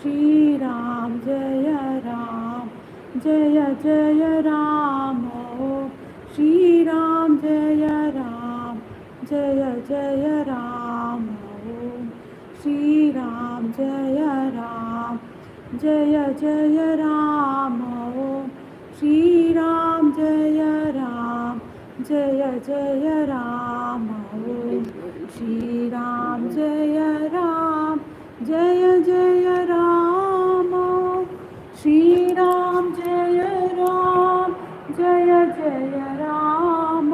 श्री राम जय राम जय जय राम ओम श्री राम जय राम जय जय राम ओम श्री राम जय राम जय जय राम ओम श्री राम जय राम जय जय राम ओम श्री राम जय राम जय जय राम श्री राम जय राम जय जय राम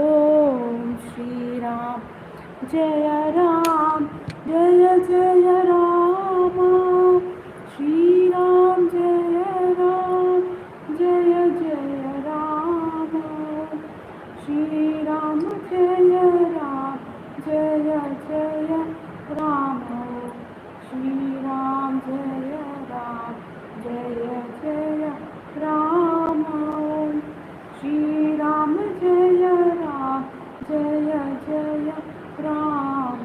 ओम श्री राम जय राम जय जय राम श्री राम जय राम जय जय राम श्री राम जय राम जय जय राम श्री राम जय राम जय जय राम श्री राम जय राम जय जय Ram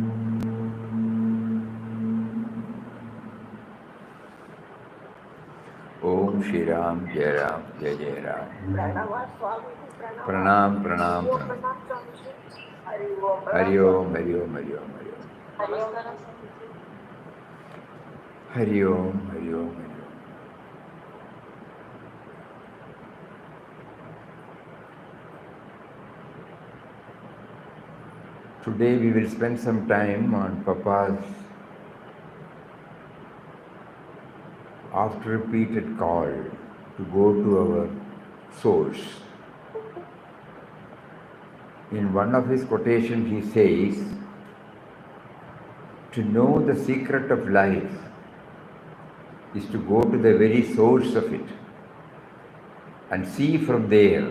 Shri Ram, Jai Ram, Jai Jai Ram. Pranava Swamiji, Pranava. Pranam, Pranam, Om Pranam. Pranam Swamiji. Hari Om. Hari Om, Hari Om, Hari Om, Hari Om. Namaskaram Swamiji. Hari Om, Hari Om, Hari Om. Today we will spend some time on Papa's oft repeated call to go to our source. In one of his quotations he says, to know the secret of life is to go to the very source of it and see from there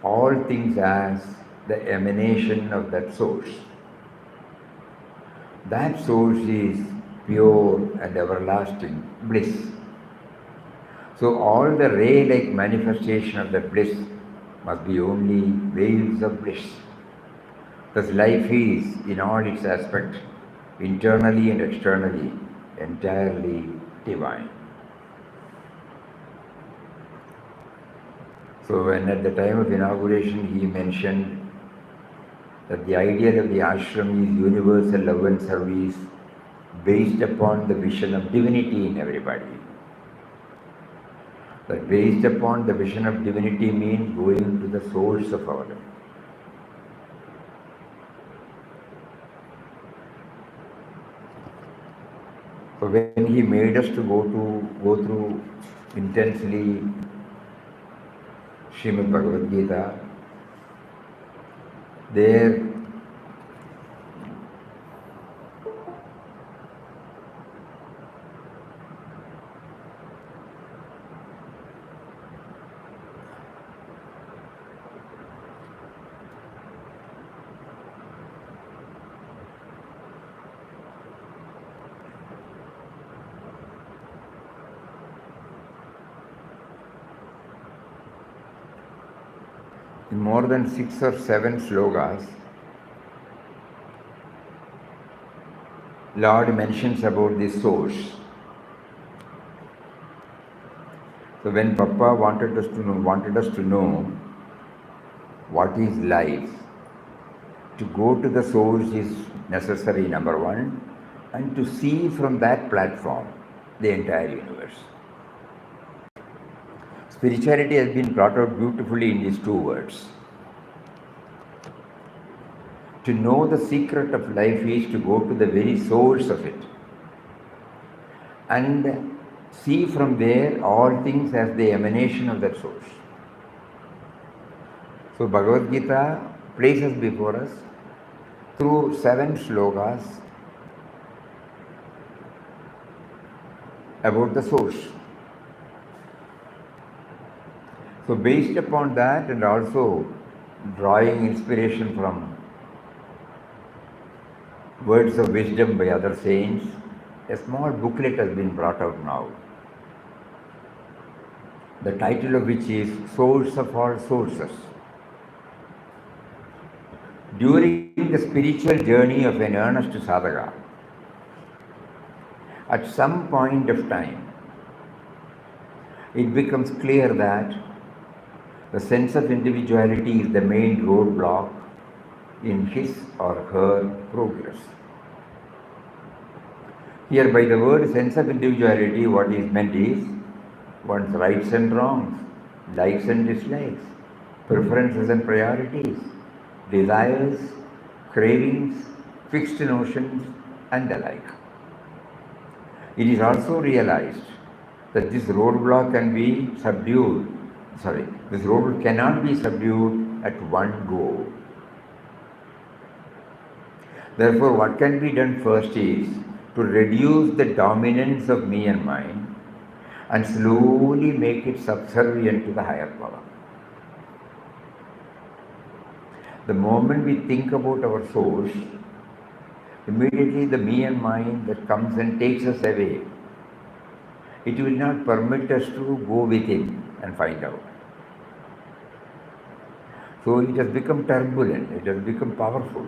all things as the emanation of that source. That source is pure and everlasting bliss. So all the ray-like manifestation of that bliss must be only waves of bliss. Thus life is, in all its aspects, internally and externally, entirely divine. So when at the time of inauguration he mentioned that the ideal of the ashram is universal love and service based upon the vision of divinity in everybody. That based upon the vision of divinity means going to the source of our life. So when he made us to go through intensely Srimad Bhagavad Gita, there in more than 6 or 7 slokas, Lord mentions about the source. So when Papa wanted us to know what is life, to go to the source is necessary, number one, and to see from that platform the entire universe. Spirituality has been brought out beautifully in these 2 words. To know the secret of life is to go to the very source of it and see from there all things as the emanation of that source. So Bhagavad Gita places before us through 7 slokas about the source. So based upon that and also drawing inspiration from words of wisdom by other saints, a small booklet has been brought out now. The title of which is Source of All Sources. During the spiritual journey of an earnest sadhaka, at some point of time, it becomes clear that the sense of individuality is the main roadblock in his or her progress. Here by the word sense of individuality, what is meant is one's rights and wrongs, likes and dislikes, preferences and priorities, desires, cravings, fixed notions and the like. It is also realized that this roadblock cannot be subdued at one go. Therefore, what can be done first is to reduce the dominance of me and mine and slowly make it subservient to the higher power. The moment we think about our source, immediately the me and mine that comes and takes us away, it will not permit us to go within and find out. So it has become turbulent, it has become powerful.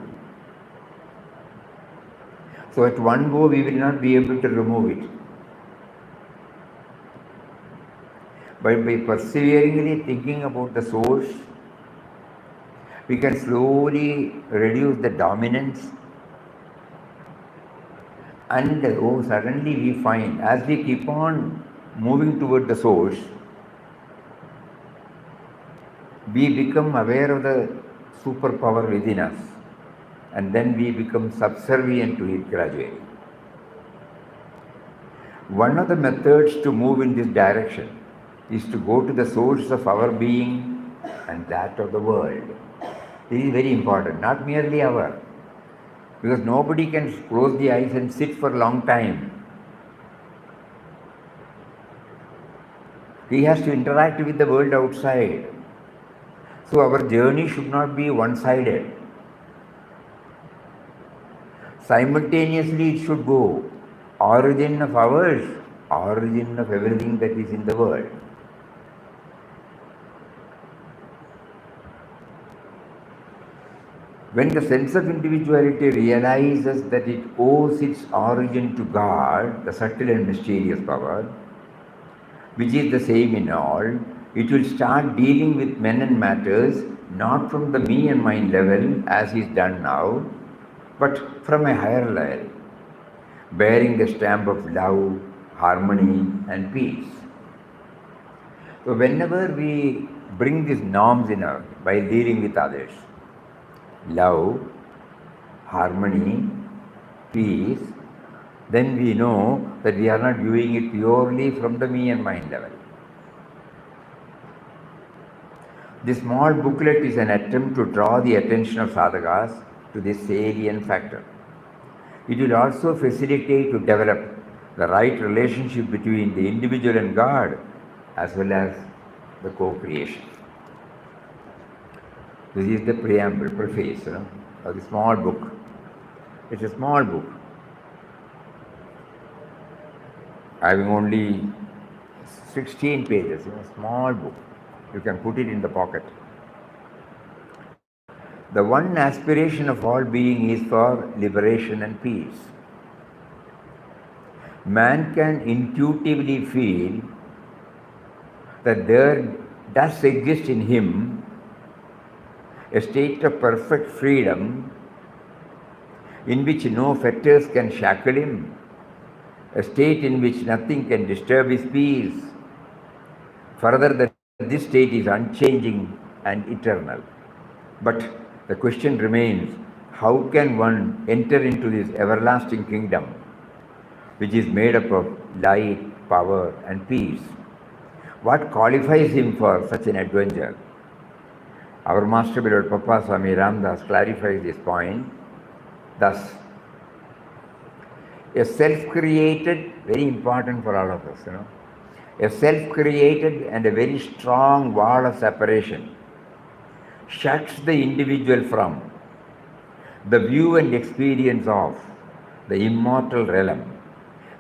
So at one go we will not be able to remove it. But by perseveringly thinking about the source, we can slowly reduce the dominance, and suddenly we find, as we keep on moving toward the source, we become aware of the superpower within us, and then we become subservient to it gradually. One of the methods to move in this direction is to go to the source of our being and that of the world. This is very important, not merely our, because nobody can close the eyes and sit for a long time. He has to interact with the world outside. So our journey should not be one-sided. Simultaneously it should go origin of ours, origin of everything that is in the world. When the sense of individuality realizes that it owes its origin to God, the subtle and mysterious power, which is the same in all, it will start dealing with men and matters not from the me and mine level as is done now, but from a higher level, bearing the stamp of love, harmony and peace. So whenever we bring these norms in our, by dealing with others, love, harmony, peace, then we know that we are not viewing it purely from the me and mine level. This small booklet is an attempt to draw the attention of sadhakas to this salient factor. It will also facilitate to develop the right relationship between the individual and God, as well as the co-creation. This is the preamble, preface of the small book. It's a small book, having only 16 pages, small book. You can put it in the pocket. The one aspiration of all being is for liberation and peace. Man can intuitively feel that there does exist in him a state of perfect freedom in which no fetters can shackle him, a state in which nothing can disturb his peace. Further, that this state is unchanging and eternal. But the question remains, how can one enter into this everlasting kingdom, which is made up of light, power and peace? What qualifies him for such an adventure? Our Master Beloved Papa Swami Ramdas clarifies this point thus: a self-created, very important for all of us, a self-created and a very strong wall of separation shuts the individual from the view and experience of the immortal realm,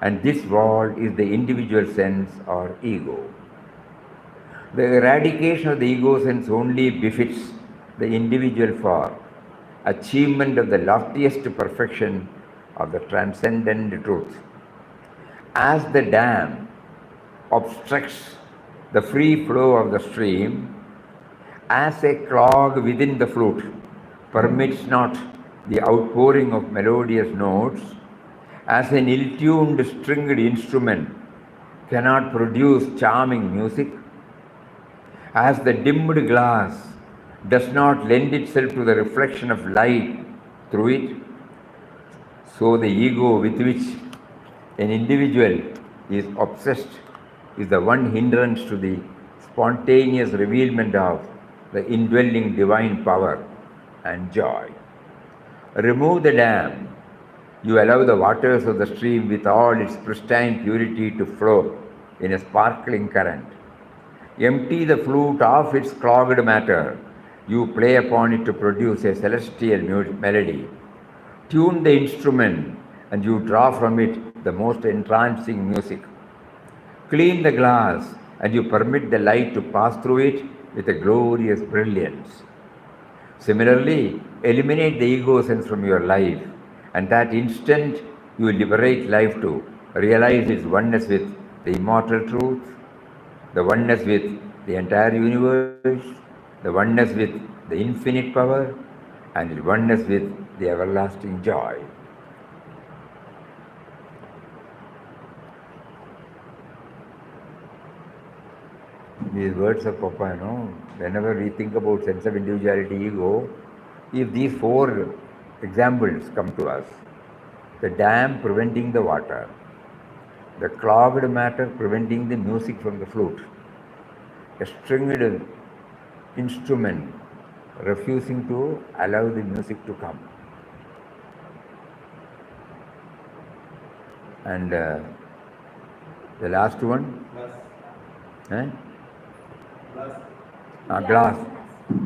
and this wall is the individual sense or ego. The eradication of the ego sense only befits the individual for achievement of the loftiest perfection of the transcendent truth. As the dam obstructs the free flow of the stream, as a clog within the flute permits not the outpouring of melodious notes, as an ill-tuned stringed instrument cannot produce charming music, as the dimmed glass does not lend itself to the reflection of light through it, so the ego with which an individual is obsessed is the one hindrance to the spontaneous revealment of the indwelling divine power and joy. Remove the dam, you allow the waters of the stream with all its pristine purity to flow in a sparkling current. Empty the flute of its clogged matter, you play upon it to produce a celestial melody. Tune the instrument and you draw from it the most entrancing music. Clean the glass and you permit the light to pass through it with a glorious brilliance. Similarly, eliminate the ego sense from your life, and that instant you liberate life to realize its oneness with the immortal truth, the oneness with the entire universe, the oneness with the infinite power, and the oneness with the everlasting joy. These words of Papa, whenever we think about sense of individuality, ego, if these four examples come to us, the dam preventing the water, the clogged matter preventing the music from the flute, a stringed instrument refusing to allow the music to come, and the last one, glass.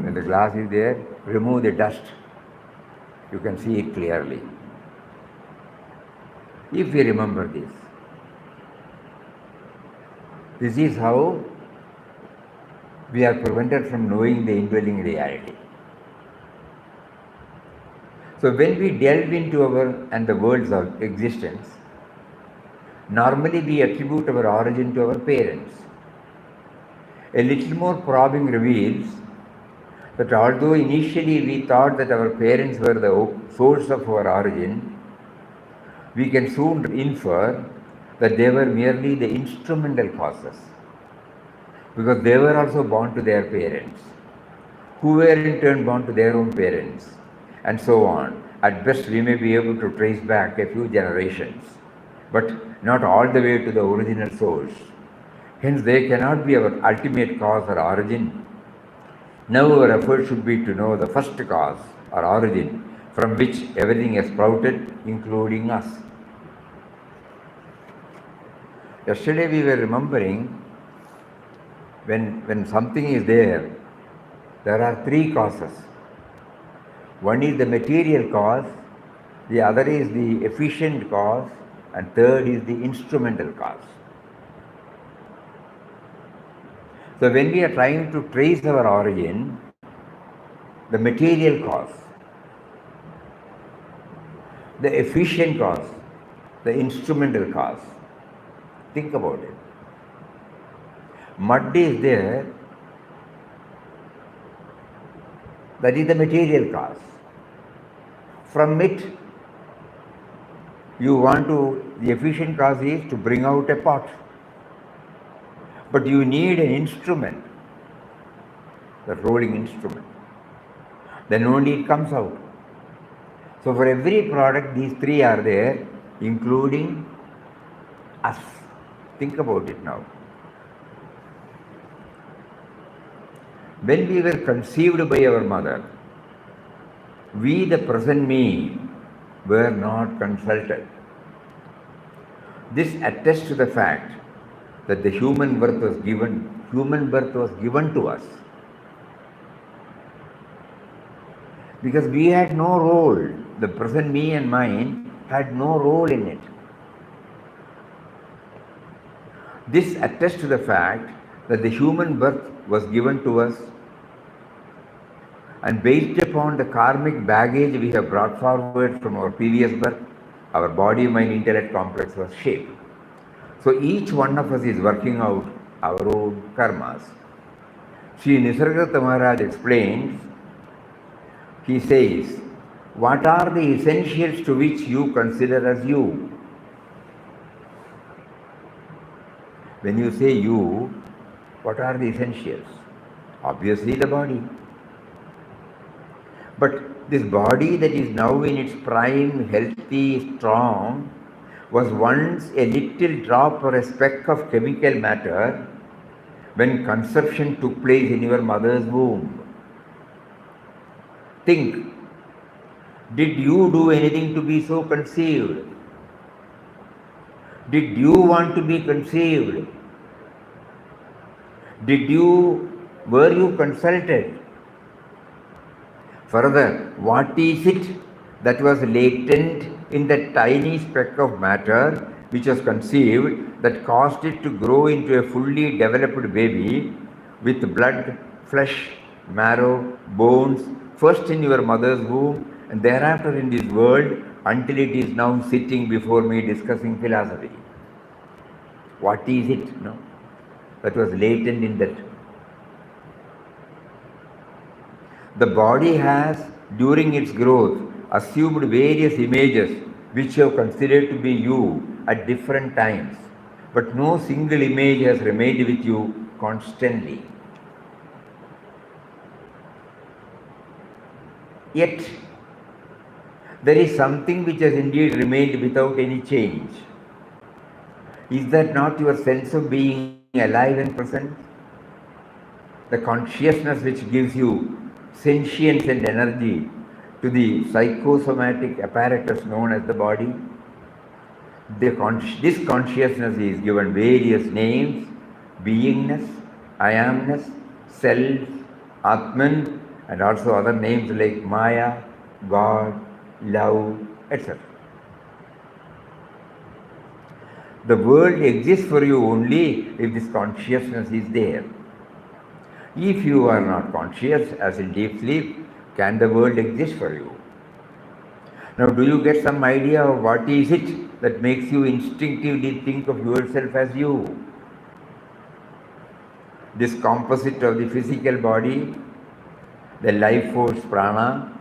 When the glass is there, remove the dust. You can see it clearly. If we remember this is how we are prevented from knowing the indwelling reality. So when we delve into our and the world's of existence, normally we attribute our origin to our parents. A little more probing reveals that although initially we thought that our parents were the source of our origin, we can soon infer that they were merely the instrumental causes, because they were also born to their parents, who were in turn born to their own parents, and so on. At best, we may be able to trace back a few generations, but not all the way to the original source. Hence, they cannot be our ultimate cause or origin. Now our effort should be to know the first cause or origin from which everything has sprouted, including us. Yesterday we were remembering when something is there are three causes. One is the material cause, the other is the efficient cause, and third is the instrumental cause. So when we are trying to trace our origin, the material cause, the efficient cause, the instrumental cause, think about it. Mud is there, that is the material cause. From it, the efficient cause is to bring out a pot. But you need an instrument, the rolling instrument. Then only it comes out. So for every product, these three are there, including us. Think about it now. When we were conceived by our mother, we, the present me, were not consulted. This attests to the fact that the human birth was given to us. Because we had no role, the present me and mine had no role in it. This attests to the fact that the human birth was given to us, and based upon the karmic baggage we have brought forward from our previous birth, our body, mind, intellect complex was shaped. So each one of us is working out our own karmas. Sri Nisargadatta Maharaj explains, he says, what are the essentials to which you consider as you? When you say you, what are the essentials? Obviously the body. But this body that is now in its prime, healthy, strong, was once a little drop or a speck of chemical matter when conception took place in your mother's womb. Think, did you do anything to be so conceived? Did you want to be conceived? Were you consulted? Further, what is it that was latent in that tiny speck of matter which was conceived that caused it to grow into a fully developed baby with blood, flesh, marrow, bones, first in your mother's womb and thereafter in this world until it is now sitting before me discussing philosophy? What is it? No? that was latent in that. The body has, during its growth, assumed various images which you have considered to be you at different times, but no single image has remained with you constantly. Yet, there is something which has indeed remained without any change. Is that not your sense of being alive and present? The consciousness which gives you sentience and energy to the psychosomatic apparatus known as the body. This consciousness is given various names: beingness, I amness, self, Atman, and also other names like Maya, God, love, etc. The world exists for you only if this consciousness is there. If you are not conscious, as in deep sleep, can the world exist for you? Now, do you get some idea of what is it that makes you instinctively think of yourself as you? This composite of the physical body, the life force prana,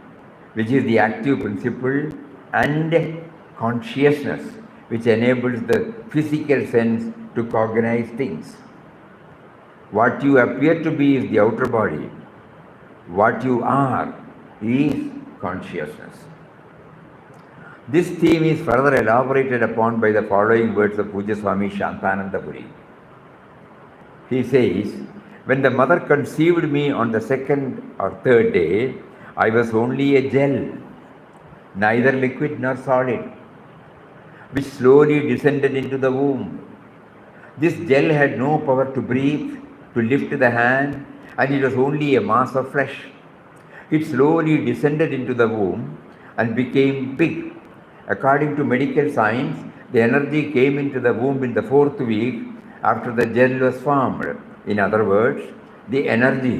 which is the active principle, and consciousness, which enables the physical sense to cognize things. What you appear to be is the outer body. What you are is consciousness. This theme is further elaborated upon by the following words of Puja Swami Shantananda Puri. He says, when the mother conceived me on the second or third day, I was only a gel, neither liquid nor solid, which slowly descended into the womb. This gel had no power to breathe, to lift the hand, and it was only a mass of flesh. It slowly descended into the womb and became big. According to medical science, the energy came into the womb in the 4th week after the gel was formed. In other words, the energy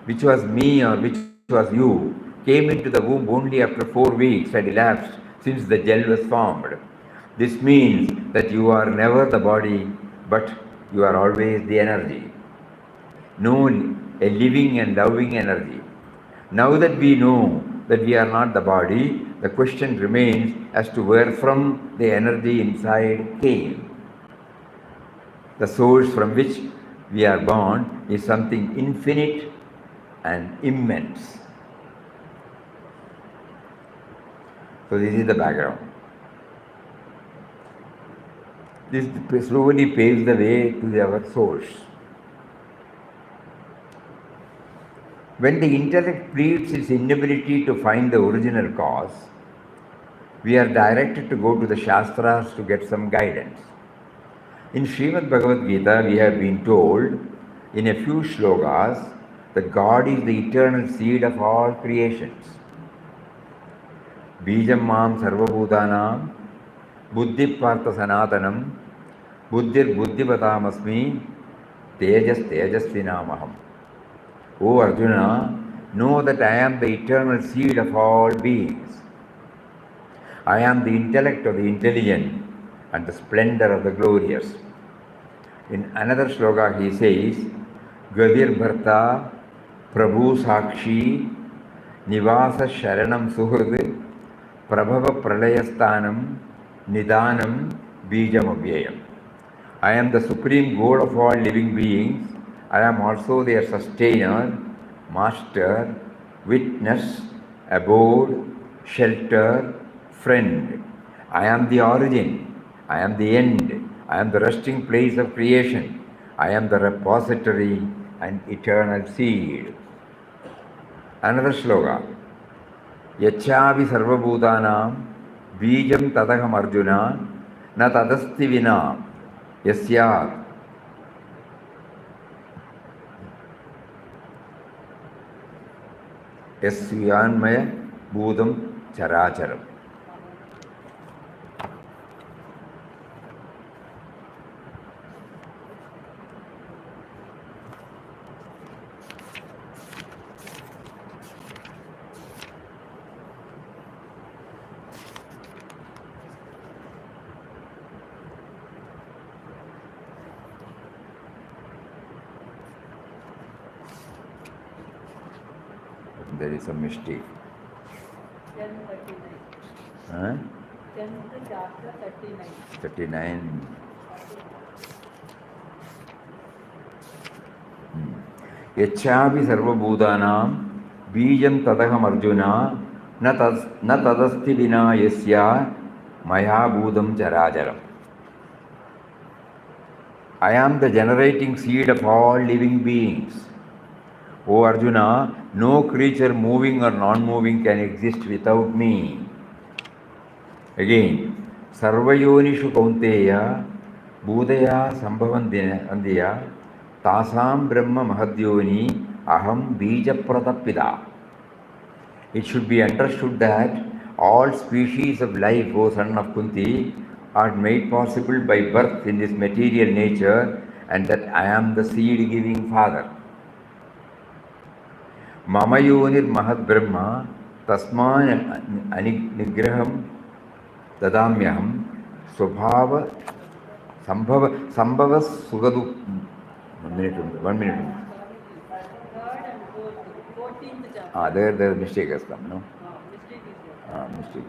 which was me or which was you came into the womb only after 4 weeks had elapsed since the gel was formed. This means that you are never the body, but you are always the energy. Known a living and loving energy. Now that we know that we are not the body, the question remains as to where from the energy inside came. The source from which we are born is something infinite and immense. So this is the background. This slowly paves the way to our source. When the intellect pleads its inability to find the original cause, we are directed to go to the Shastras to get some guidance. In Srimad Bhagavad Gita, we have been told in a few shlokas that God is the eternal seed of all creations. Bijam mam sarvabhutanam, buddhi partha sanatanam, buddhir buddhivatamasmi, tejas tejasvinamaham. O Arjuna, know that I am the eternal seed of all beings. I am the intellect of the intelligent and the splendor of the glorious. In another shloka he says, Gadir Bharta Prabhu Sakshi Nivasa Sharanam Suhrud Prabhava Pralayasthanam Nidanam Bijam Avyayam. I am the supreme goal of all living beings. I am also their sustainer, master, witness, abode, shelter, friend. I am the origin. I am the end. I am the resting place of creation. I am the repository and eternal seed. Another sloka. Yachavi sarvabhutanam bijam tadaham arjuna na tadasti vina yasyat yasyanmaya bhudam characharam. There is a mistake. 10:39. Huh? 10th chapter 39. 39. यच्छापि सर्वभूतानां बीजं तदहम् अर्जुन न तदस्ति विना यस्य मया भूतं चराचरम्. I am the generating seed of all living beings. O Arjuna, no creature moving or non-moving can exist without me. Again, Sarvayonishu Kaunteya Budaya Sambhavandiya Tasam Brahma Mahadyoni Aham Bija Pratapida. It should be understood that all species of life, O son of Kunti, are made possible by birth in this material nature, and that I am the seed-giving father. Mama yonir mahad brahma tasman nigraham dadamyaham swabhava sambhava sugadu. 1 minute. Third and fourth, 14th chapter. There the mistake has come, no? Mistake is there. Mistake.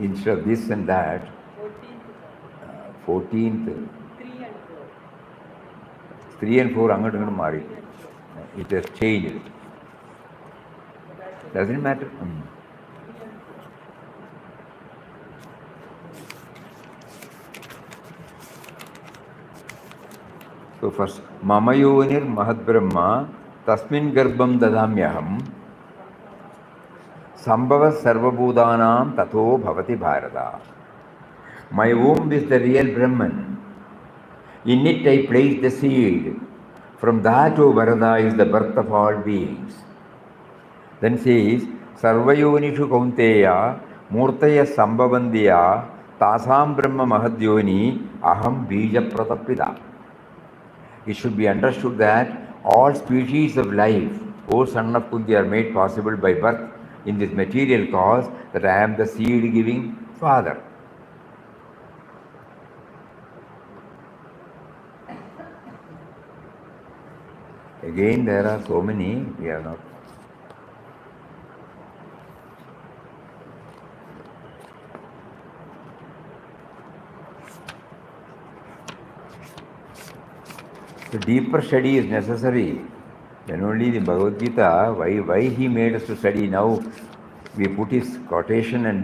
Instead of this and that, 14th, 3 and 4. 3 and 4 angadu mari. It has changed. Doesn't matter. So first, Mama Yonir Mahad Brahma Tasmin Garbham Dadamyaham Sambhava Sarvabhudanam Tato Bhavati Bharata. My womb is the real Brahman. In it I place the seed. From that, O Bharata, is the birth of all beings. Then says, Sarvayonishu Kaunteya Murtaya Sambhavandiya Tasam Brahma Mahadyoni Aham Bija Pratapida. It should be understood that all species of life, O son of Kunti, are made possible by birth in this material cause, that I am the seed-giving father. Again, there are so many, we are not. The deeper study is necessary. Then only the Bhagavad Gita, why he made us to study now, we put his quotation and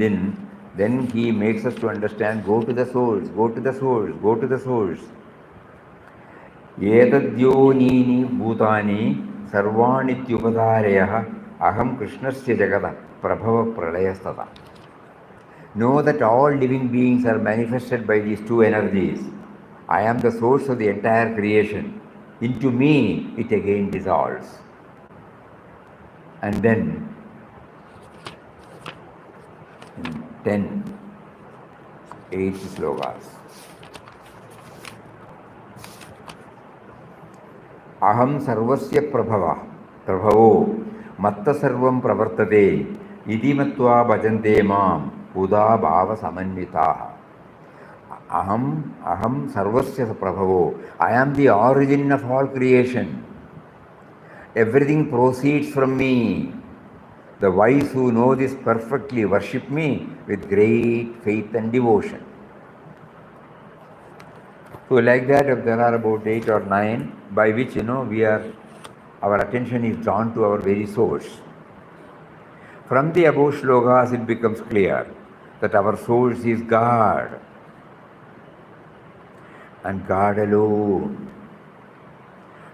then he makes us to understand, go to the source, go to the source, go to the source. Edadyonini bhutani sarvanityupadarayah aham krishnasya jagata prabhava pralayastata. Know that all living beings are manifested by these two energies. I am the source of the entire creation. Into me, it again dissolves. And then, 8 slokas. Aham sarvasya prabhavo matta sarvam pravartate iti matva bhajante mam uda bhava samanvitaha. Aham sarvasya prabhavo. I am the origin of all creation. Everything proceeds from me. The wise who know this perfectly worship me with great faith and devotion. So like that, if there are about 8 or 9, by which our attention is drawn to our very source. From the above shlokas, it becomes clear that our source is God, and God alone.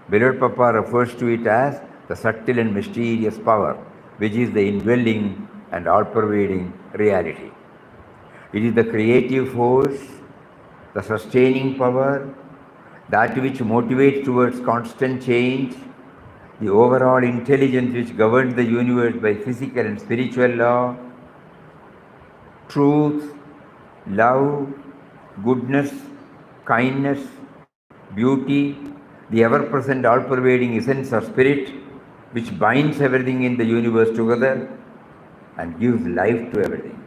Beloved Papa refers to it as the subtle and mysterious power, which is the indwelling and all-pervading reality. It is the creative force, the sustaining power, that which motivates towards constant change, the overall intelligence which governs the universe by physical and spiritual law, truth, love, goodness, kindness, beauty, the ever-present all-pervading essence of spirit, which binds everything in the universe together and gives life to everything.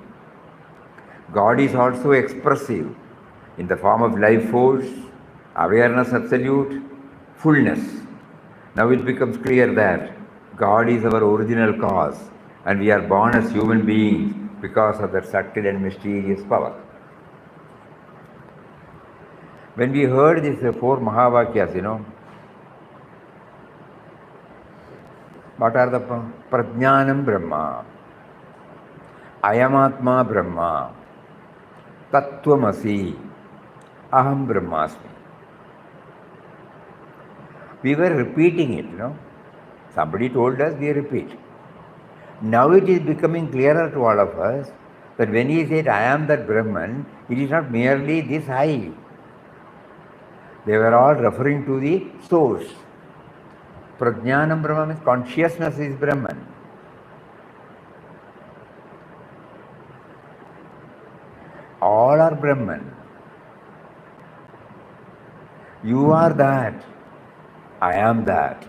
God is also expressive in the form of life force, awareness absolute, fullness. Now it becomes clear that God is our original cause, and we are born as human beings because of that subtle and mysterious power. When we heard these four Mahavakyas, what are the Prajnanam Brahma, Ayamatma Brahma, Tattvamasi, Aham Brahmasmi. We were repeating it, Somebody told us, we repeat. Now it is becoming clearer to all of us that when he said, I am that Brahman, it is not merely this I. They were all referring to the source. Prajnanam Brahma means consciousness is Brahman. All are Brahman. You are that. I am that.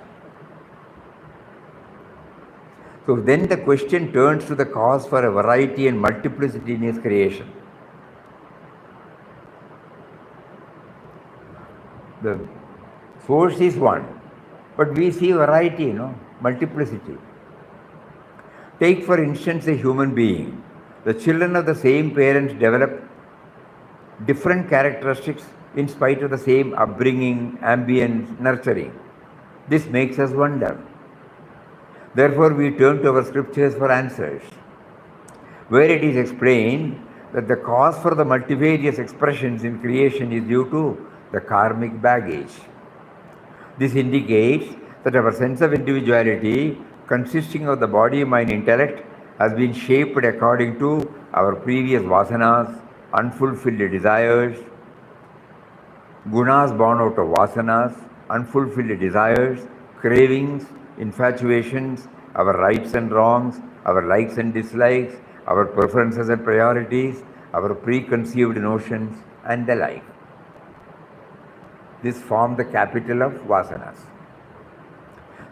So then the question turns to the cause for a variety and multiplicity in his creation. The source is one, but we see variety, multiplicity. Take for instance a human being. The children of the same parents develop different characteristics in spite of the same upbringing, ambience, nurturing. This makes us wonder. Therefore, we turn to our scriptures for answers, where it is explained that the cause for the multifarious expressions in creation is due to the karmic baggage. This indicates that our sense of individuality, consisting of the body, mind, intellect, has been shaped according to our previous vasanas, unfulfilled desires, gunas born out of vasanas, unfulfilled desires, cravings, infatuations, our rights and wrongs, our likes and dislikes, our preferences and priorities, our preconceived notions, and the like. This form the capital of vasanas.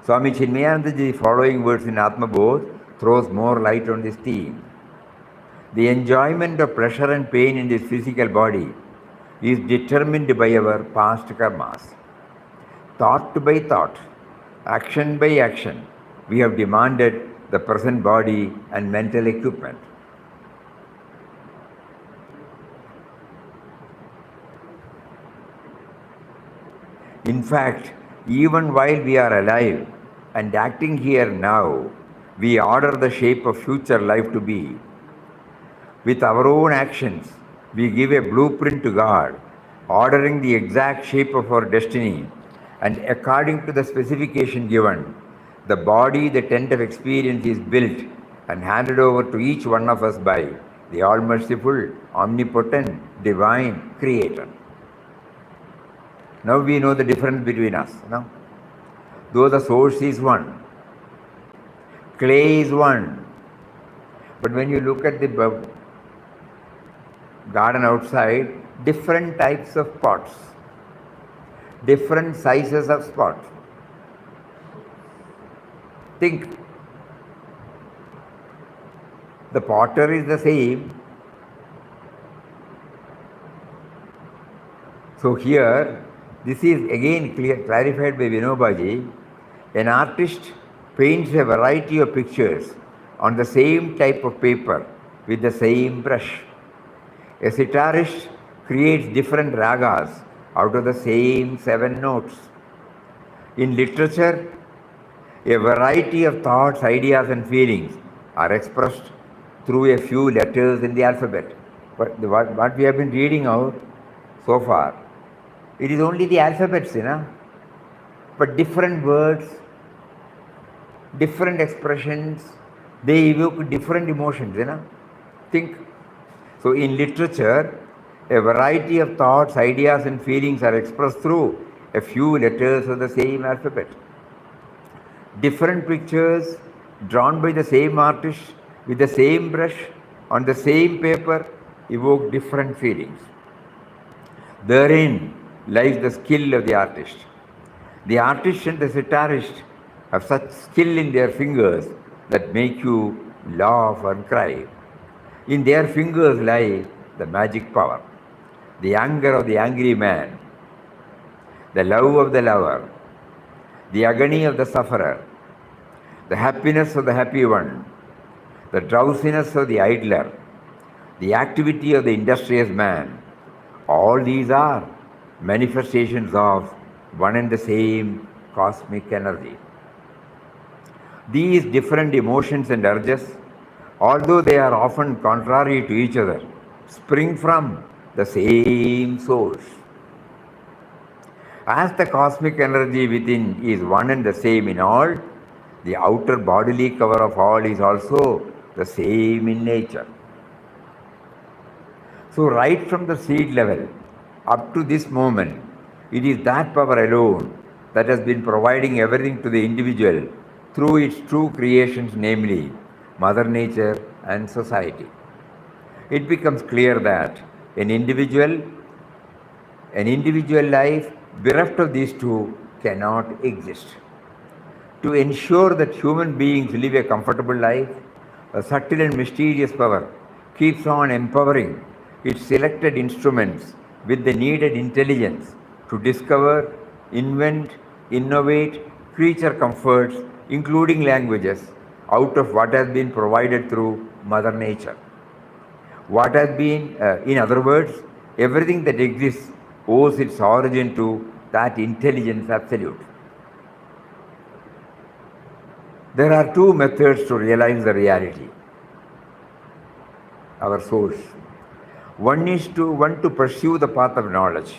Swami Chinmayanandaji's following words in Atma Bodh throws more light on this theme. The enjoyment of pleasure and pain in this physical body is determined by our past karmas. Thought by thought, action by action, we have demanded the present body and mental equipment. In fact, even while we are alive and acting here now, we order the shape of future life to be. With our own actions, we give a blueprint to God, ordering the exact shape of our destiny, and according to the specification given, the body, the tent of experience, is built and handed over to each one of us by the all-merciful, omnipotent, divine Creator. Now we know the difference between us. Though the source is one, clay is one, but when you look at the garden outside, different types of pots, different sizes of pots. Think, the potter is the same. So here, this is again clarified by Vinobaji. An artist paints a variety of pictures on the same type of paper with the same brush. A sitarist creates different ragas out of the same 7 notes. In literature, a variety of thoughts, ideas and feelings are expressed through a few letters in the alphabet. But what we have been reading out so far, it is only the alphabets, but different words, different expressions, they evoke different emotions, Think. So in literature, a variety of thoughts, ideas and feelings are expressed through a few letters of the same alphabet. Different pictures drawn by the same artist with the same brush on the same paper evoke different feelings. Therein lies the skill of the artist. The artist and the sitarist have such skill in their fingers that make you laugh and cry. In their fingers lies the magic power, the anger of the angry man, the love of the lover, the agony of the sufferer, the happiness of the happy one, the drowsiness of the idler, the activity of the industrious man, all these are manifestations of one and the same cosmic energy. These different emotions and urges, although they are often contrary to each other, spring from the same source. As the cosmic energy within is one and the same in all, the outer bodily cover of all is also the same in nature. So right from the seed level up to this moment, it is that power alone that has been providing everything to the individual through its true creations, namely Mother Nature and society. It becomes clear that an individual life bereft of these two cannot exist. To ensure that human beings live a comfortable life, a subtle and mysterious power keeps on empowering its selected instruments with the needed intelligence to discover, invent, innovate creature comforts, including languages, out of what has been provided through Mother Nature. What has been, in other words, everything that exists owes its origin to that intelligence absolute. There are two methods to realize the reality, our source. One to pursue the path of knowledge,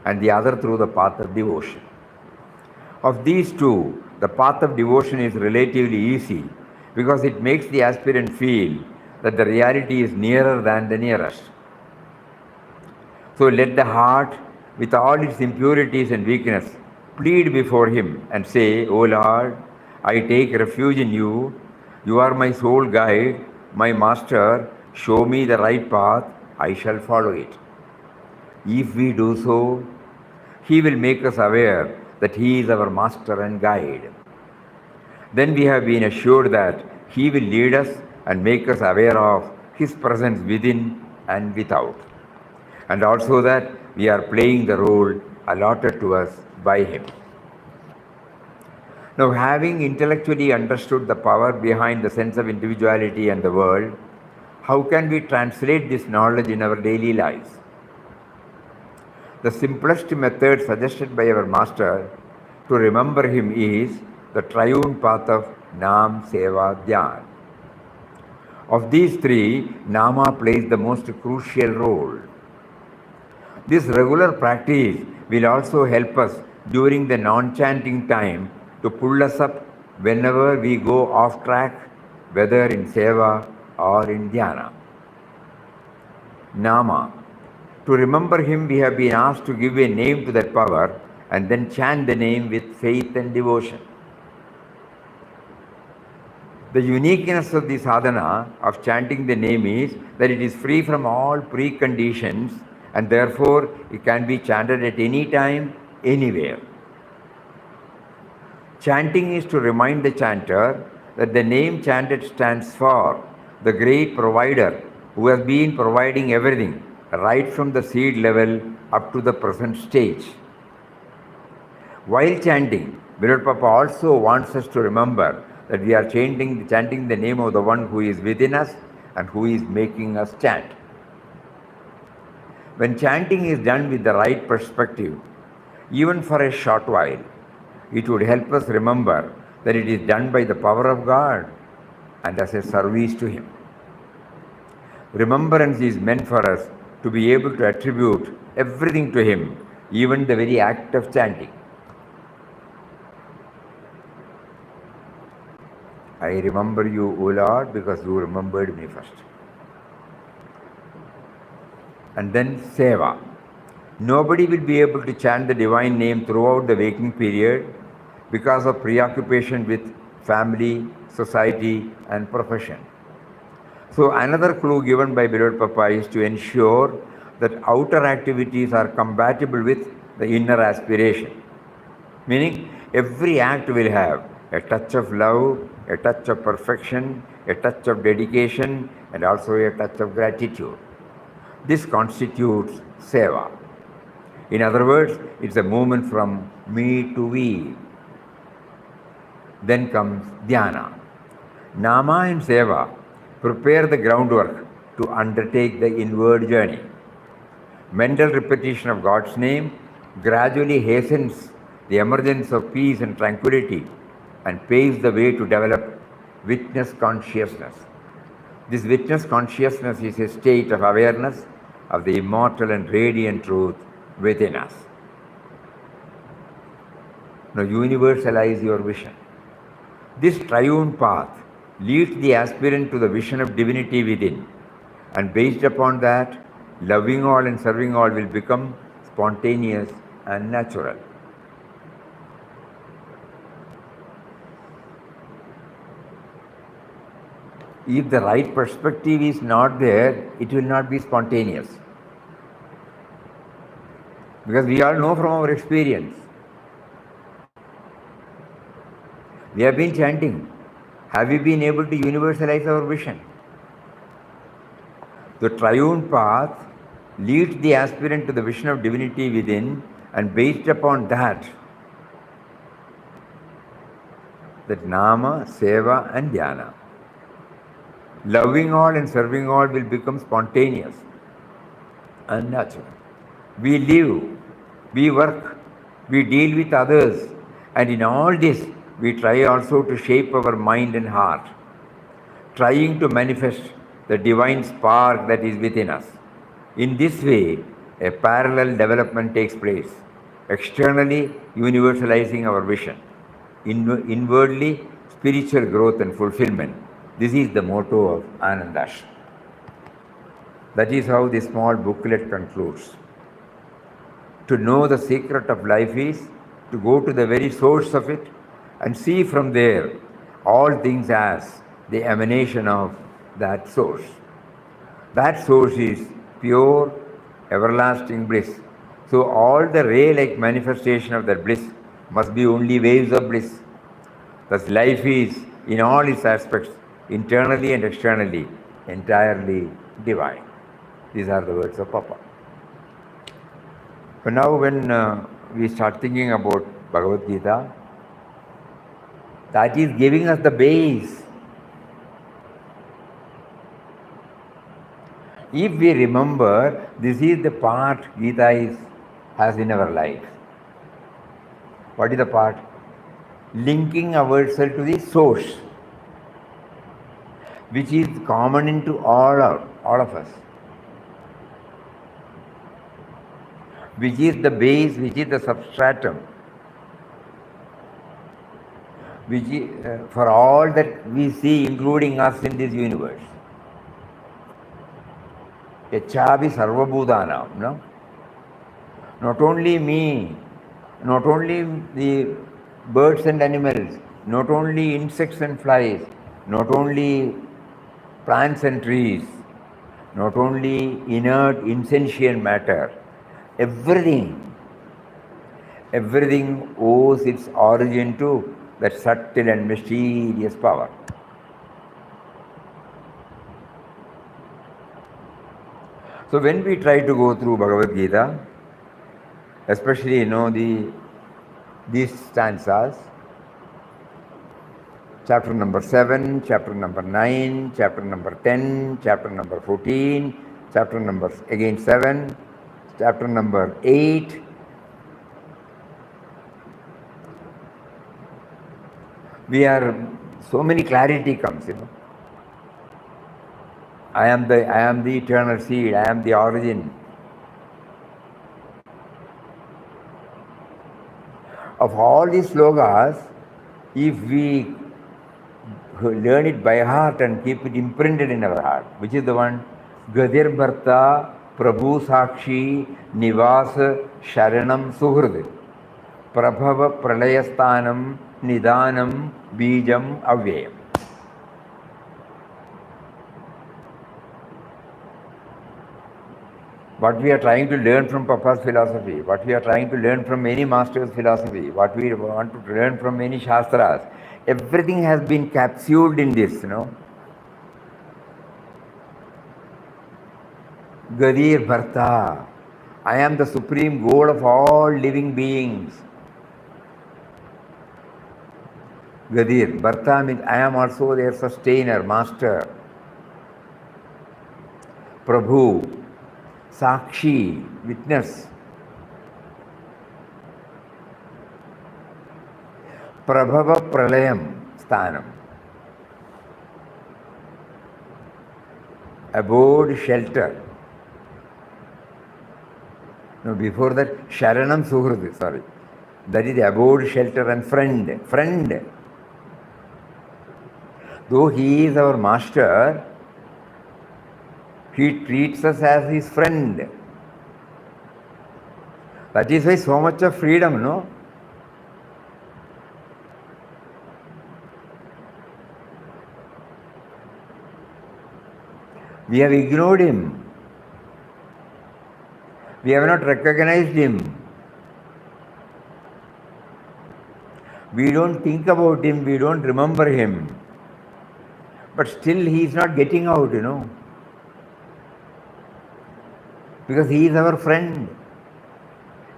and the other through the path of devotion. Of these two, the path of devotion is relatively easy because it makes the aspirant feel that the reality is nearer than the nearest. So let the heart, with all its impurities and weakness, plead before him and say, O Lord, I take refuge in you. You are my sole guide, my master. Show me the right path. I shall follow it. If we do so, he will make us aware that he is our master and guide. Then we have been assured that he will lead us and make us aware of his presence within and without, and also that we are playing the role allotted to us by him. Now, having intellectually understood the power behind the sense of individuality and the world, how can we translate this knowledge in our daily lives? The simplest method suggested by our master to remember him is the triune path of Nam, Seva, Dhyan. Of these three, Nama plays the most crucial role. This regular practice will also help us during the non-chanting time to pull us up whenever we go off track, whether in Seva or in Dhyana. Nama. To remember him, we have been asked to give a name to that power and then chant the name with faith and devotion. The uniqueness of the sadhana of chanting the name is that it is free from all preconditions and therefore it can be chanted at any time, anywhere. Chanting is to remind the chanter that the name chanted stands for the great provider who has been providing everything right from the seed level up to the present stage. While chanting, Vinod Papa also wants us to remember that we are chanting the name of the one who is within us and who is making us chant. When chanting is done with the right perspective, even for a short while, it would help us remember that it is done by the power of God and as a service to him. Remembrance is meant for us to be able to attribute everything to him, even the very act of chanting. I remember you, O Lord, because you remembered me first. And then Seva. Nobody will be able to chant the divine name throughout the waking period because of preoccupation with family, society, and profession. So another clue given by Vinod Papa is to ensure that outer activities are compatible with the inner aspiration. Meaning, every act will have a touch of love, a touch of perfection, a touch of dedication, and also a touch of gratitude. This constitutes Seva. In other words, it's a movement from me to we. Then comes dhyana. Nama and seva prepare the groundwork to undertake the inward journey. Mental repetition of God's name gradually hastens the emergence of peace and tranquility and paves the way to develop witness consciousness. This witness consciousness is a state of awareness of the immortal and radiant truth within us. Now universalize your vision. This triune path leads the aspirant to the vision of divinity within, and based upon that, loving all and serving all will become spontaneous and natural. If the right perspective is not there, it will not be spontaneous. Because we all know from our experience. We have been chanting. Have we been able to universalize our vision? The triune path leads the aspirant to the vision of divinity within, and based upon that Nama, Seva and Dhyana. Loving all and serving all will become spontaneous and natural. We live, we work, we deal with others, and in all this, we try also to shape our mind and heart, trying to manifest the divine spark that is within us. In this way, a parallel development takes place, externally universalizing our vision, inwardly spiritual growth and fulfillment. This is the motto of Anandashram. That is how the small booklet concludes. To know the secret of life is to go to the very source of it and see from there all things as the emanation of that source. That source is pure, everlasting bliss. So all the ray-like manifestation of that bliss must be only waves of bliss. Thus life is, in all its aspects, internally and externally, entirely divine. These are the words of Papa. But now when we start thinking about Bhagavad Gita, that is giving us the base. If we remember, this is the part Gita has in our life. What is the part? Linking ourselves to the source, which is common into all of us, which is the base, which is the substratum, which is, for all that we see, including us in this universe. Yachavi sarvabhutanam, no? Not only me, not only the birds and animals, not only insects and flies, not only plants and trees, not only inert, insentient matter, everything owes its origin to that subtle and mysterious power. So when we try to go through Bhagavad Gita, especially these stanzas, chapter number 7, chapter number 9, chapter number 10, chapter number 14, chapter number again 7, chapter number 8, we are, so many clarity comes, I am the eternal seed, I am the origin. Of all these slogas, if we learn it by heart and keep it imprinted in our heart, which is the one, Gadir Bharta, Prabhu Sakshi, Nivas, Sharanam Suhrud, Prabhava Pralayasthanam, Nidanam, Bijam, Avyayam. What we are trying to learn from Papa's philosophy, what we are trying to learn from many masters' philosophy, what we want to learn from many shastras, everything has been capsuled in this, Gadir Bharta, I am the supreme goal of all living beings. Gadir, Bharta means I am also their sustainer, master. Prabhu, Sakshi, witness. Prabhava Pralayam, Sthanam. Abode, shelter. No, before that, Sharanam Suhrud, sorry. That is abode, shelter and friend. Friend. Though he is our master, he treats us as his friend. That is why so much of freedom, no? We have ignored him. We have not recognized him. We don't think about him, we don't remember him. But still he is not getting out, you know. Because he is our friend.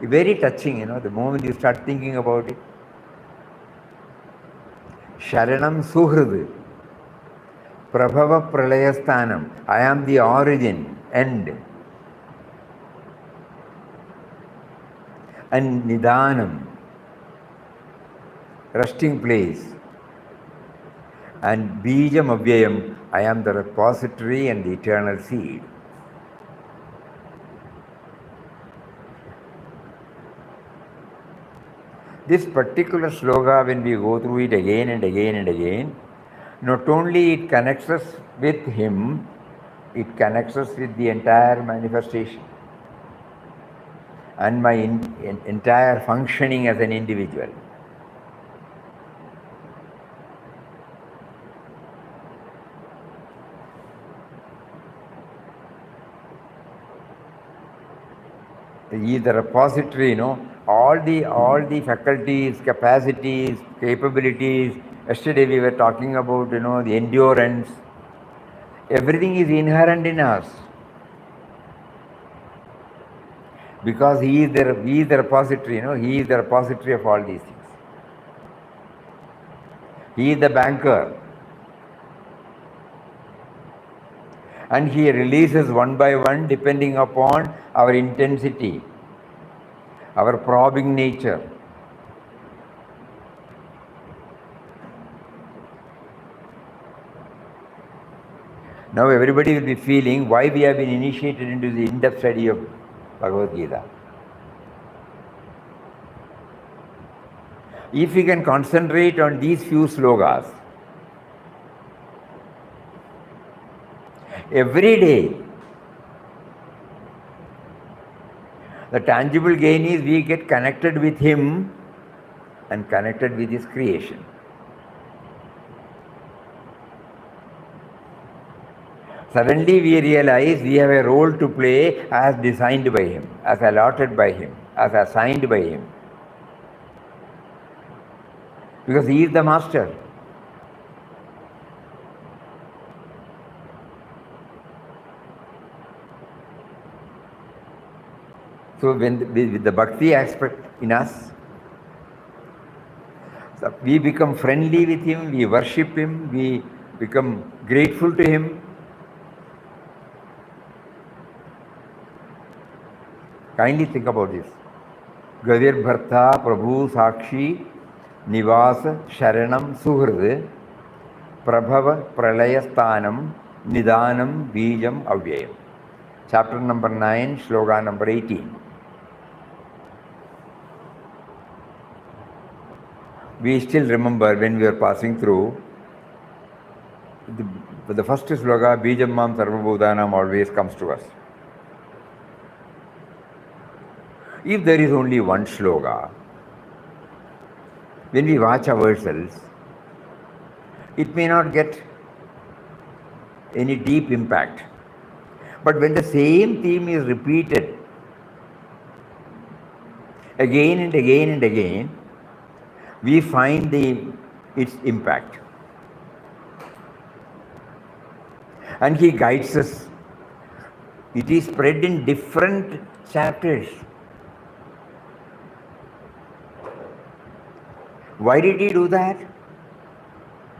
Very touching, you know, the moment you start thinking about it. Sharanam Suhrud. Prabhava Pralayasthanam. I am the origin, end. And Nidanam, resting place. And Bijam Avyayam, I am the repository and the eternal seed. This particular sloka, when we go through it again and again and again, not only it connects us with him, it connects us with the entire manifestation and my entire functioning as an individual. He is the repository, you know, all the faculties, capacities, capabilities. Yesterday we were talking about, you know, the endurance. Everything is inherent in us. Because he is the repository, you know, he is the repository of all these things. He is the banker. And he releases one by one depending upon our intensity, our probing nature. Now everybody will be feeling why we have been initiated into the in-depth study of Bhagavad Gita. If we can concentrate on these few slokas, every day, the tangible gain is we get connected with him and connected with his creation. Suddenly we realize we have a role to play as designed by him, as allotted by him, as assigned by him. Because he is the master. So with the bhakti aspect in us, so we become friendly with him, we worship him, we become grateful to him. Kindly think about this. Gadir Bharta, Prabhu, Sakshi, Nivasa, Sharanam, Suhrud, Prabhava, Pralayasthanam, Nidanam, Bijam, Avyayam. Chapter number 9, Shloka number 18. We still remember when we were passing through, the first sloka, Bijam Mam Sarvabhutanam, always comes to us. If there is only one shloka, when we watch ourselves, it may not get any deep impact. But when the same theme is repeated again and again and again, we find its impact. And he guides us. It is spread in different chapters. Why did he do that?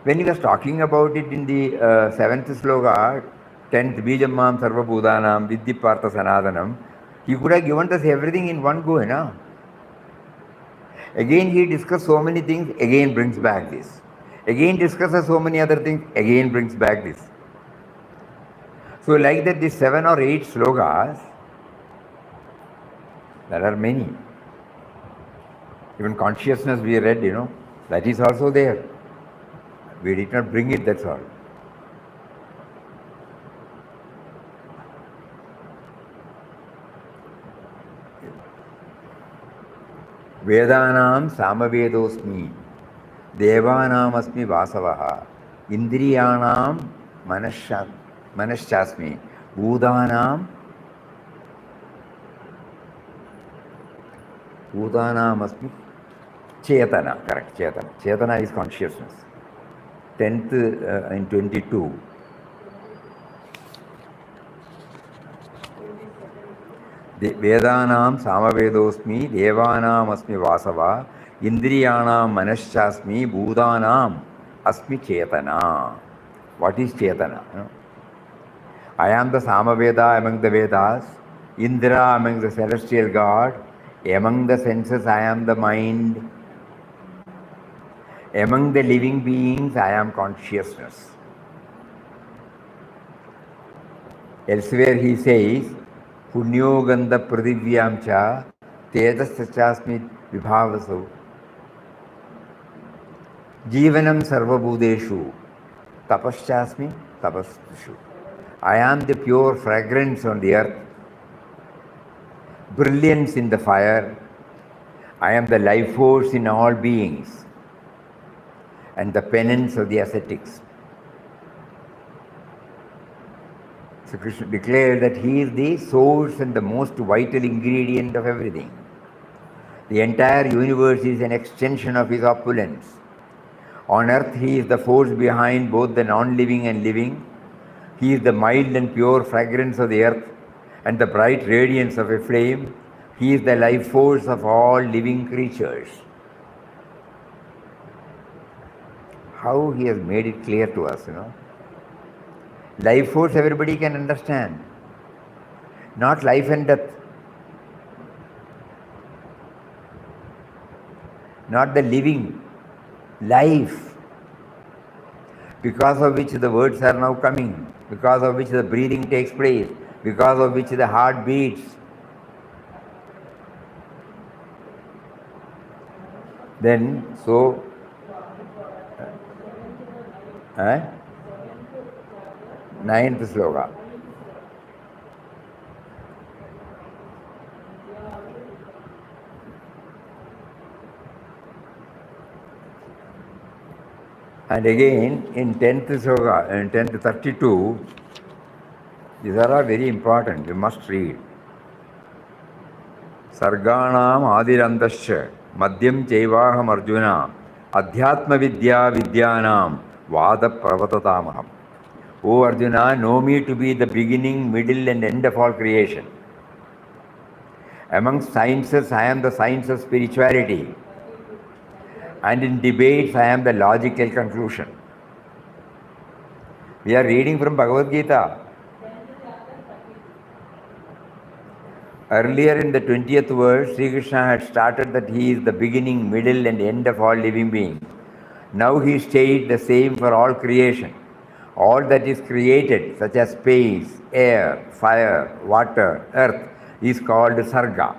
When he was talking about it in the 7th sloka, 10th, Bijam Mam Sarva Bhudanam, Vidhi Partha Sanadanam, he could have given us everything in one go, no? Again he discussed so many things, again brings back this. Again discusses so many other things, again brings back this. So like that, these 7 or 8 slokas, there are many. Even consciousness we read, that is also there. We did not bring it, that's all. Vedanam Samavedosmi, Devanam Asmi Vasavaha, Indriyanam Manashasmi, Bhudanam Asmi Chetana, correct, Chetana. Chetana is consciousness. 10th and 22. Vedanam Samavedosmi, Devanam Asmi Vasava, Indriyanam Manashasmi, Bhudanam Asmi Chetana. What is Chetana? I am the Samaveda among the Vedas, Indra among the celestial god, among the senses I am the mind, among the living beings I am consciousness. Elsewhere he says, Punyo Gandha Pradhivyam cha Tedasachasmi Vibhavasu Jivanam Sarvabhudeshu Tapaschasmi Tapastushu. I am the pure fragrance on the earth, brilliance in the fire. I am the life force in all beings and the penance of the ascetics. So Krishna declared that he is the source and the most vital ingredient of everything. The entire universe is an extension of his opulence. On earth he is the force behind both the non-living and living. He is the mild and pure fragrance of the earth and the bright radiance of a flame. He is the life force of all living creatures. How he has made it clear to us, Life force everybody can understand, not life and death, not the living, life, because of which the words are now coming, because of which the breathing takes place, because of which the heart beats. Then, so, ninth sloka. And again in 10th sloka, in 10th 32, these are all very important, you must read. Sarganam Adirandasya Madhyam Chaivaham Arjuna Adhyatma Vidya Vidyanam Vada Pravatatamaham. O Arjuna, know me to be the beginning, middle and end of all creation. Among sciences, I am the science of spirituality. And in debates, I am the logical conclusion. We are reading from Bhagavad Gita. Earlier in the 20th verse, Sri Krishna had started that he is the beginning, middle and end of all living beings. Now he stated the same for all creation. All that is created, such as space, air, fire, water, earth, is called Sarga.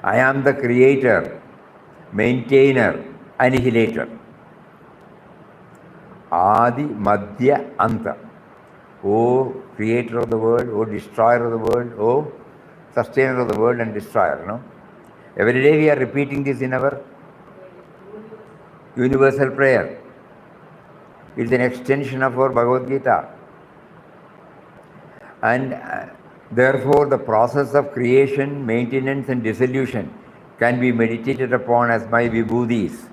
I am the creator, maintainer, annihilator. Adi, Madhya, Anta. O creator of the world, O destroyer of the world, O sustainer of the world and destroyer. Every day we are repeating this in our universal prayer. It is an extension of our Bhagavad Gita. And therefore the process of creation, maintenance and dissolution can be meditated upon as my vibhudis.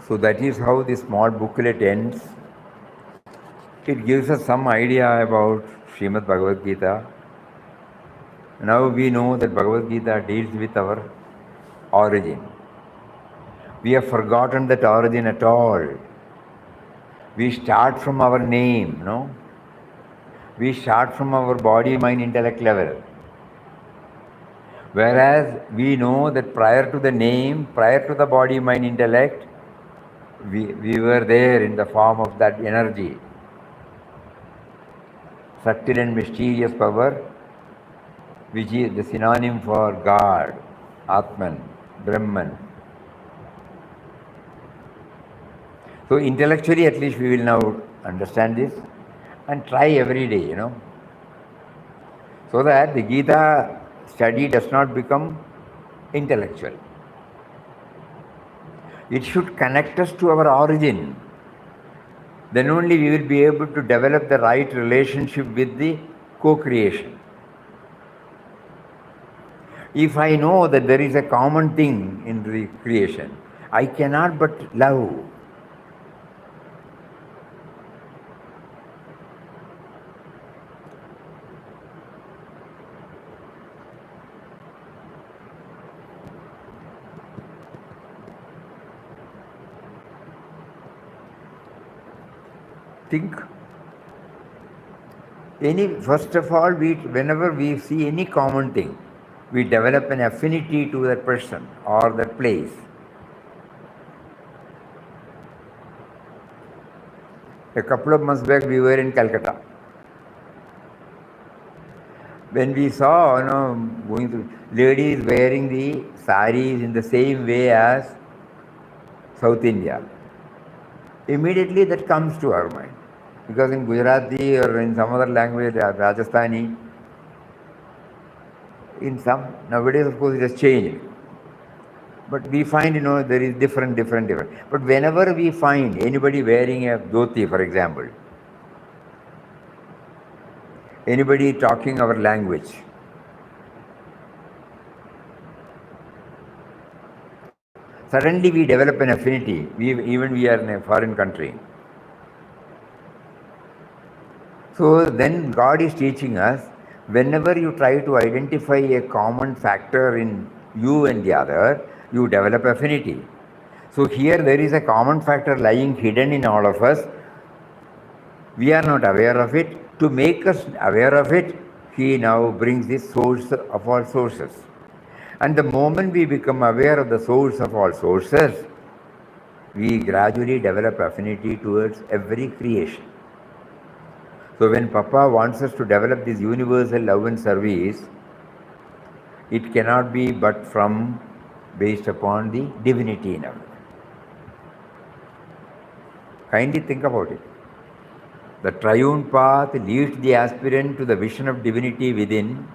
So that is how this small booklet ends. It gives us some idea about Srimad Bhagavad Gita. Now we know that Bhagavad Gita deals with our origin. We have forgotten that origin at all. We start from our name, no? We start from our body, mind, intellect level. Whereas we know that prior to the name, prior to the body, mind, intellect, we were there in the form of that energy. Subtle and mysterious power, which is the synonym for God, Atman, Brahman. So intellectually at least we will now understand this and try every day, so that the Gita study does not become intellectual. It should connect us to our origin. Then only we will be able to develop the right relationship with the co-creation. If I know that there is a common thing in the creation, I cannot but love. Think. First of all, whenever we see any common thing, we develop an affinity to that person or that place. A couple of months back, we were in Calcutta. When we saw, going through, ladies wearing the saris in the same way as South India, immediately that comes to our mind. Because in Gujarati or in some other language, Rajasthani, nowadays of course it has changed. But we find, there is different. But whenever we find anybody wearing a dhoti, for example, anybody talking our language, suddenly we develop an affinity, even we are in a foreign country. So then God is teaching us, whenever you try to identify a common factor in you and the other, you develop affinity. So here there is a common factor lying hidden in all of us. We are not aware of it. To make us aware of it, He now brings the source of all sources. And the moment we become aware of the source of all sources, we gradually develop affinity towards every creation. So when Papa wants us to develop this universal love and service, it cannot be but based upon the divinity in us. Kindly think about it. The triune path leads the aspirant to the vision of divinity within,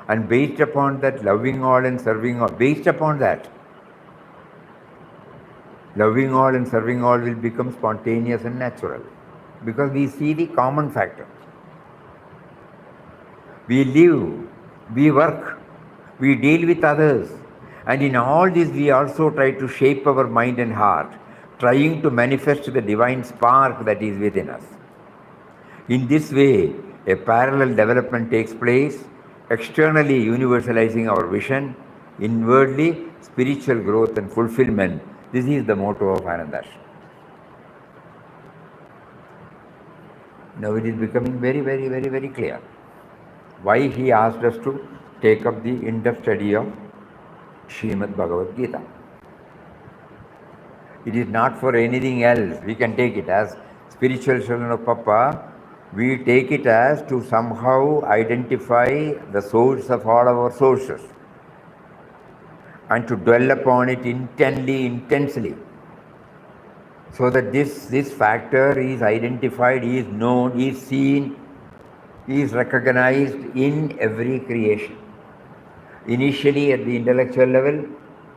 and based upon that, loving all and serving all, based upon that, loving all and serving all will become spontaneous and natural, because we see the common factor. We live, we work, we deal with others, and in all this we also try to shape our mind and heart, trying to manifest the divine spark that is within us. In this way, a parallel development takes place, externally universalizing our vision, inwardly spiritual growth and fulfillment. This is the motto of Anandashram. Now it is becoming very, very, very, very clear why he asked us to take up the in-depth study of Srimad Bhagavad Gita. It is not for anything else. We can take it as spiritual children of Papa. We take it as to somehow identify the source of all our sources and to dwell upon it intensely, so that this factor is identified, is known, is seen, is recognized in every creation. Initially at the intellectual level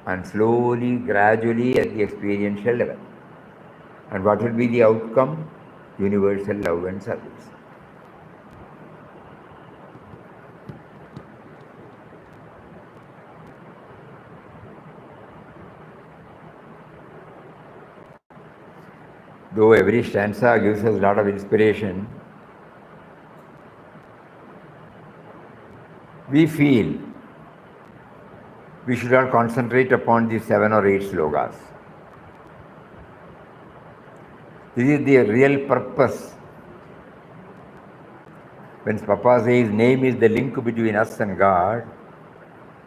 and slowly, gradually at the experiential level. And what will be the outcome? Universal love and service. Though every stanza gives us a lot of inspiration, we feel we should not concentrate upon these 7 or 8 slokas. This is the real purpose. When Papa says name is the link between us and God,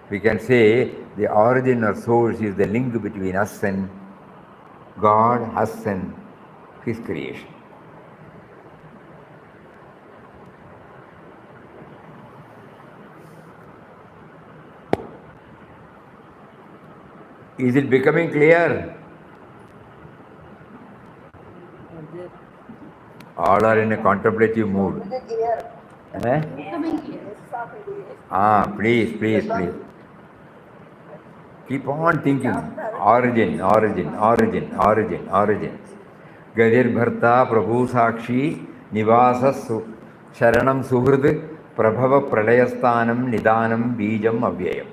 we can say the origin or source is the link between us and God, us and His creation. Is it becoming clear? All are in a contemplative mood. Eh? Please, please, please. Keep on thinking. Origin, origin, origin, origin, origin. Gadir Bharta Prabhu Sakshi Nivasa Sharanam Suhrid Prabhava Pralayasthanam Nidanam Bijam Avyayam.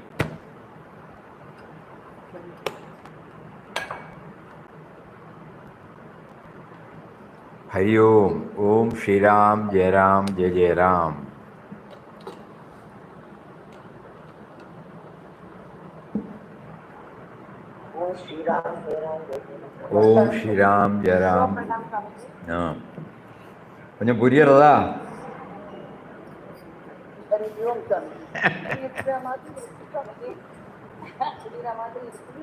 Hari Om, Om Shri Ram, Jai Ram, Jai Jai Ram. Om Shri Ram, Jai Ram, Jai Ram. Om Shri Ram, Jai Ram. கொஞ்சம் புரியறதா?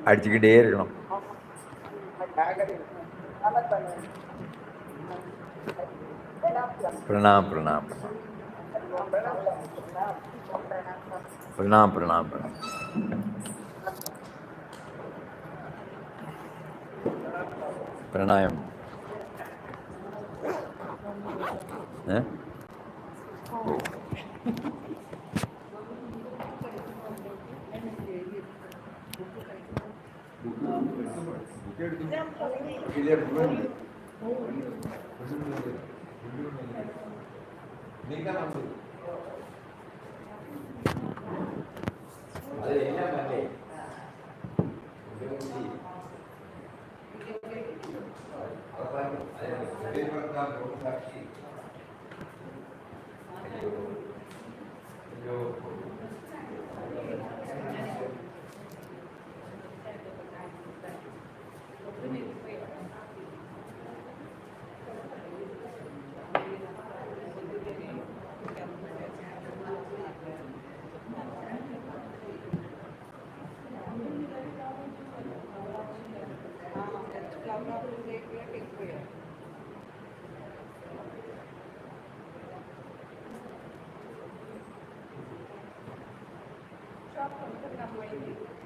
அடிச்சுக்கிட்டே இருக்கணும். प्रणाम प्रणाम प्रणाम प्रणाम प्रणाम प्राणायाम Stop.